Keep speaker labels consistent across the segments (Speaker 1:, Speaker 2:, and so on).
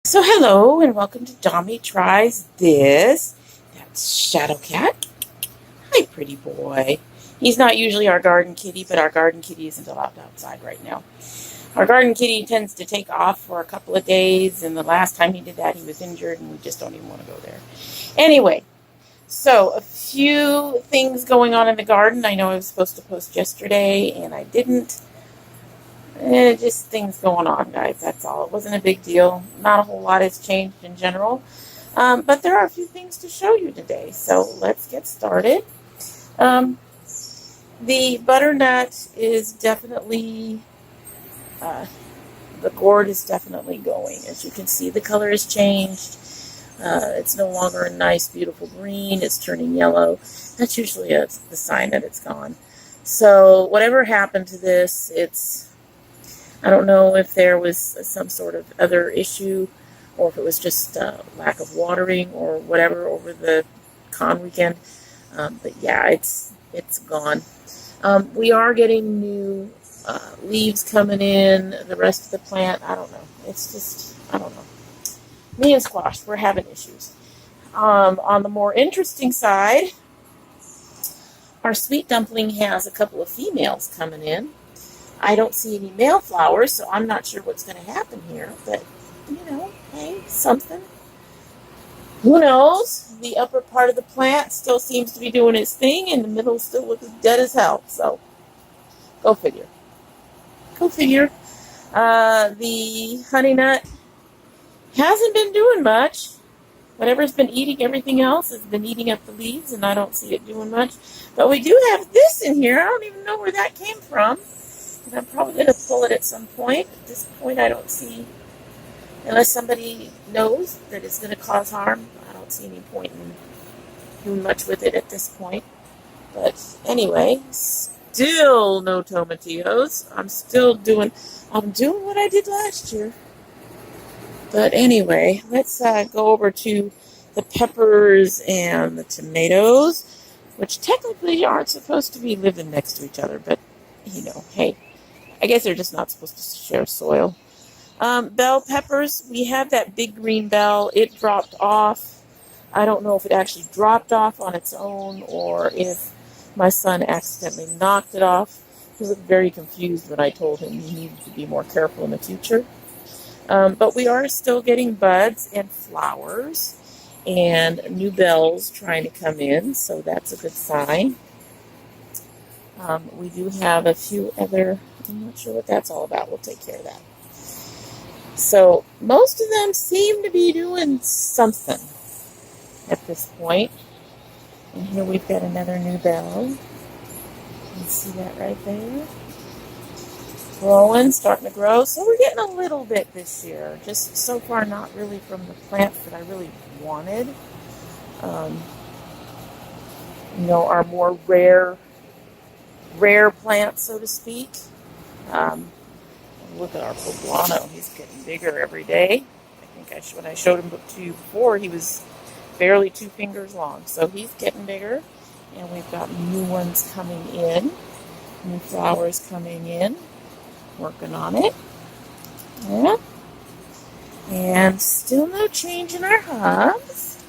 Speaker 1: So hello and welcome to Dommy Tries This. That's Shadow Cat. Hi, pretty boy. He's not usually our garden kitty, but our garden kitty isn't allowed outside right now. Our garden kitty tends to take off for a couple of days, and the last time he did that, he was injured, and we just don't even want to go there. Anyway, so a few things going on in the garden. I know I was supposed to post yesterday, and I didn't. Just things going on, guys. That's all. It wasn't a big deal. Not a whole lot has changed in general. But there are a few things to show you today. So let's get started. The butternut is definitely, the gourd is definitely going. As you can see, the color has changed. It's no longer a nice, beautiful green. It's turning yellow. That's usually the sign that it's gone. So whatever happened to this, I don't know if there was some sort of other issue or if it was just lack of watering or whatever over the con weekend. But yeah, it's gone. We are getting new leaves coming in. The rest of the plant, I don't know. It's just, I don't know. Me and squash, we're having issues. On the more interesting side, our sweet dumpling has a couple of females coming in. I don't see any male flowers, so I'm not sure what's going to happen here. But, hey, something. Who knows? The upper part of the plant still seems to be doing its thing, and the middle still looks dead as hell. So, go figure. Go figure. The honey nut hasn't been doing much. Whatever's been eating everything else has been eating up the leaves, and I don't see it doing much. But we do have this in here. I don't even know where that came from. And I'm probably going to pull it at some point. At this point, I don't see, unless somebody knows that it's going to cause harm, I don't see any point in doing much with it at this point. But anyway, still no tomatillos. I'm doing what I did last year. But anyway, let's go over to the peppers and the tomatoes, which technically aren't supposed to be living next to each other, but hey, I guess they're just not supposed to share soil. Bell peppers, we have that big green bell. It dropped off. I don't know if it actually dropped off on its own or if my son accidentally knocked it off. He looked very confused when I told him he needed to be more careful in the future. But we are still getting buds and flowers and new bells trying to come in, so that's a good sign. We do have a few other, I'm not sure what that's all about. We'll take care of that. So most of them seem to be doing something at this point. And here we've got another new bell. You can see that right there. Growing, starting to grow. So we're getting a little bit this year. Just so far not really from the plants that I really wanted. Our more rare plants, so to speak. Look at our poblano. He's getting bigger every day. I think when I showed him to you before, he was barely 2 fingers long. So he's getting bigger. And we've got new ones coming in. New flowers coming in. Working on it. Yeah. And still no change in our hubs.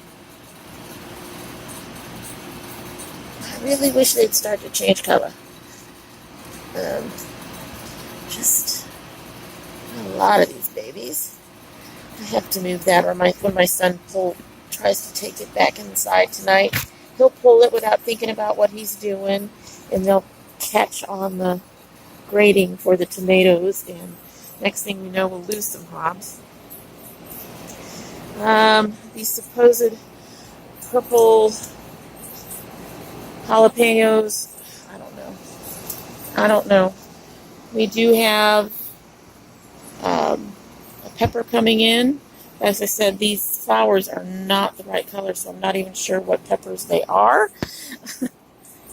Speaker 1: I really wish they'd start to change color. Just a lot of these babies. I have to move that, or when my son tries to take it back inside tonight, he'll pull it without thinking about what he's doing, and they'll catch on the grating for the tomatoes, and next thing we know, we'll lose some hobs. These supposed purple jalapenos, I don't know. We do have a pepper coming in. As I said, these flowers are not the right color, so I'm not even sure what peppers they are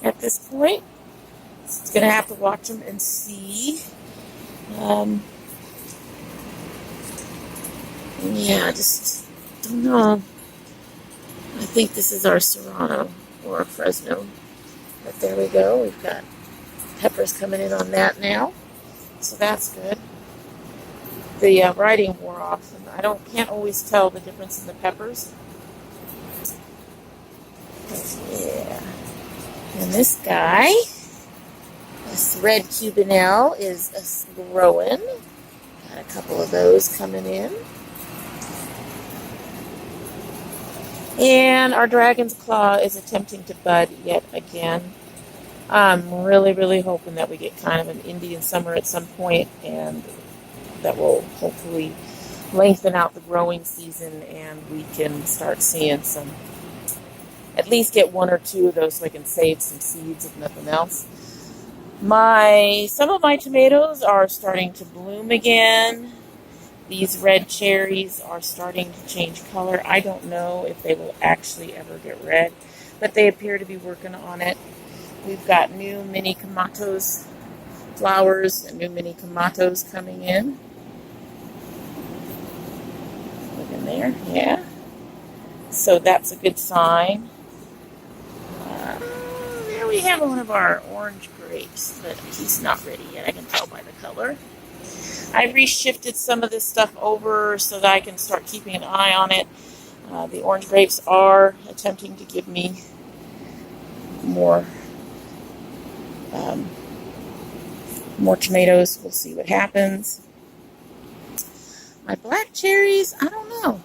Speaker 1: at this point. So it's going to have to watch them and see. I just don't know. I think this is our Serrano or Fresno. But there we go. We've got peppers coming in on that now. So that's good. the writing wore off, and can't always tell the difference in the peppers. Yeah. And this guy, this red cubanelle, is growing. Got a couple of those coming in. And our dragon's claw is attempting to bud yet again. I'm really, really hoping that we get kind of an Indian summer at some point, and that will hopefully lengthen out the growing season, and we can start seeing some, at least get one or two of those so I can save some seeds if nothing else. Some of my tomatoes are starting to bloom again. These red cherries are starting to change color. I don't know if they will actually ever get red, but they appear to be working on it. We've got new mini kamatos flowers and new mini kamatos coming in. Look in there, yeah. So that's a good sign. There we have one of our orange grapes, but he's not ready yet. I can tell by the color. I reshifted some of this stuff over so that I can start keeping an eye on it. The orange grapes are attempting to give me more tomatoes. We'll see what happens. My black cherries, I don't know.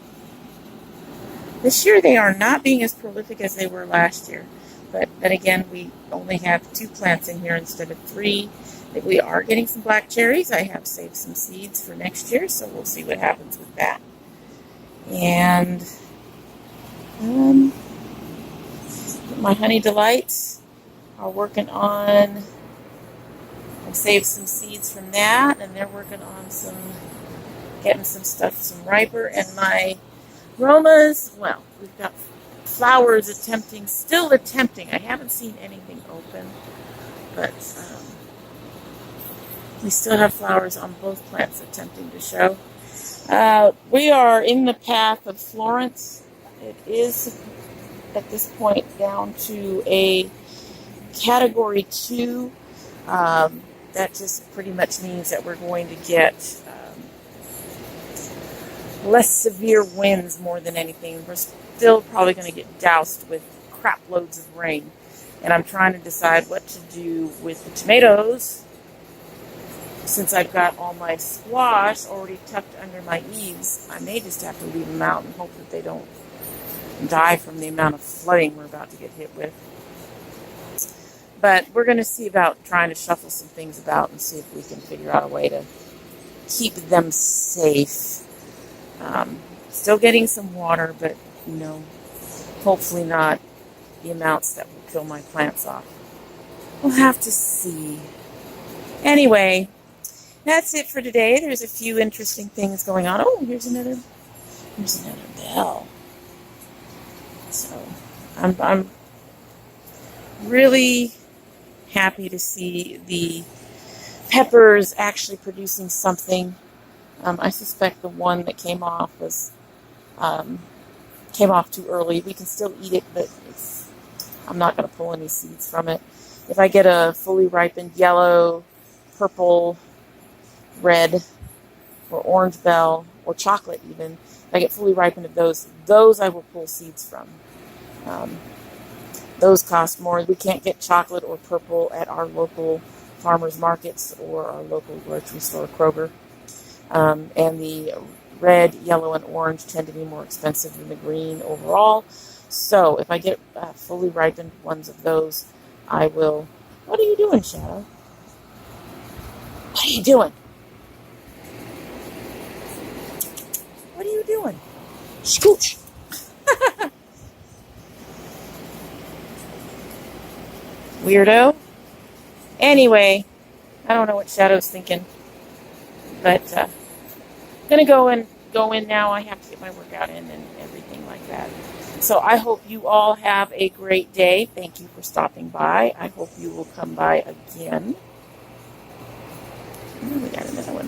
Speaker 1: This year they are not being as prolific as they were last year. But then again, we only have 2 plants in here instead of 3. We are getting some black cherries. I have saved some seeds for next year, so we'll see what happens with that. And my Honey Delights are working on, I've saved some seeds from that, and they're working on getting some stuff, some riper. And my Romas, well, we've got flowers still attempting. I haven't seen anything open, but we still have flowers on both plants attempting to show. We are in the path of Florence. It is, at this point, down to a category 2. That just pretty much means that we're going to get less severe winds more than anything. We're still probably going to get doused with crap loads of rain. And I'm trying to decide what to do with the tomatoes, since I've got all my squash already tucked under my eaves. I may just have to leave them out and hope that they don't die from the amount of flooding we're about to get hit with. But we're going to see about trying to shuffle some things about and see if we can figure out a way to keep them safe. Still getting some water, but, hopefully not the amounts that will kill my plants off. We'll have to see. Anyway, that's it for today. There's a few interesting things going on. Oh, here's another bell. So I'm really happy to see the peppers actually producing something. I suspect the one that came off came off too early. We can still eat it, but I'm not going to pull any seeds from it. If I get a fully ripened yellow, purple, red, or orange bell, or chocolate even, if I get fully ripened of those I will pull seeds from. Those cost more. We can't get chocolate or purple at our local farmers markets or our local grocery store, Kroger. And the red, yellow, and orange tend to be more expensive than the green overall. So if I get fully ripened ones of those, I will. What are you doing, Shadow? What are you doing? What are you doing? Scooch. Weirdo. Anyway, I don't know what Shadow's thinking, but gonna go in now. I have to get my workout in and everything like that. So I hope you all have a great day. Thank you for stopping by. I hope you will come by again. Oh, we got another one